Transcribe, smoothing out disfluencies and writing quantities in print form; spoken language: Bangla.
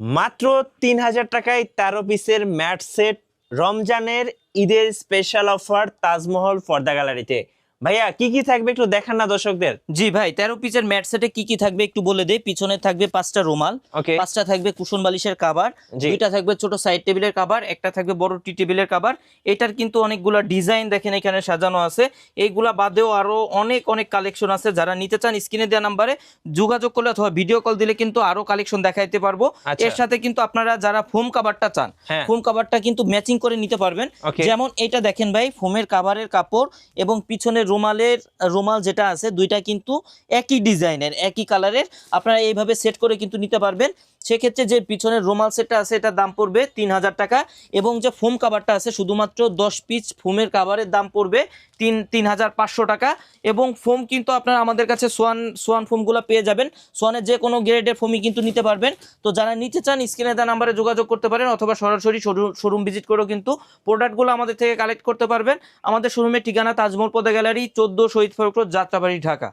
মাত্র ৩,০০০ টাকায় ১৩ পিসের ম্যাট সেট, রমজানের ঈদের স্পেশাল অফার তাজমহল পর্দা গ্যালারিতে। ভাইয়া কি কি থাকবে একটু দেখান না দর্শকদের। জি ভাই, 13 পিসের ম্যাট সেটে কি কি থাকবে একটু বলে দেই। পিছনে থাকবে 5টা রুমাল, ওকে, 5টা থাকবে কুশন বালিশের কভার, জি 2টা থাকবে ছোট সাইড টেবিলের কভার, একটা থাকবে বড় টি টেবিলের কভার। এটার কিন্তু অনেকগুলা ডিজাইন দেখেন এখানে সাজানো আছে। এইগুলা বাদেও আরো অনেক অনেক কালেকশন আছে। যারা নিতে চান স্ক্রিনে দেওয়া নাম্বারে যোগাযোগ করলে অথবা ভিডিও কল দিলে কিন্তু আরো কালেকশন দেখাইতে পারবো। আচ্ছা। এর সাথে কিন্তু আপনারা যারা ফোম কভারটা চান, হ্যাঁ, ফোম কভারটা কিন্তু ম্যাচিং করে নিতে পারবেন। ওকে, যেমন এটা দেখেন ভাই, ফোমের কভারের কাপড় এবং পিছনের রুমাল যেটা আছে দুইটা কিন্তু একই ডিজাইনের একই কালারের। আপনারা এইভাবে সেট করে কিন্তু নিতে পারবেন। সেক্ষেত্রে যে পিছনের রুমাল সেটটা আছে এটার দাম পড়বে ৩,০০০ টাকা, এবং যে ফোম কাভারটা আছে শুধুমাত্র 10 পিস ফোমের কাভারের দাম পড়বে ৩,৫০০ টাকা। এবং ফোম কিন্তু আপনারা আমাদের কাছে সোয়ান ফোমগুলো পেয়ে যাবেন। সোয়ানের যে কোনো গ্রেডের ফোমই কিন্তু নিতে পারবেন। তো যারা নিতে চান স্ক্রিনে দেওয়া নাম্বারে যোগাযোগ করতে পারেন, অথবা সরাসরি শোরুম ভিজিট করেও কিন্তু প্রোডাক্টগুলো আমাদের থেকে কালেক্ট করতে পারবেন। আমাদের শোরুমের ঠিকানা তাজমহল পর্দা গ্যালারি, 14 শহীদ ফারুক রোড, যাত্রাবাড়ি, ঢাকা।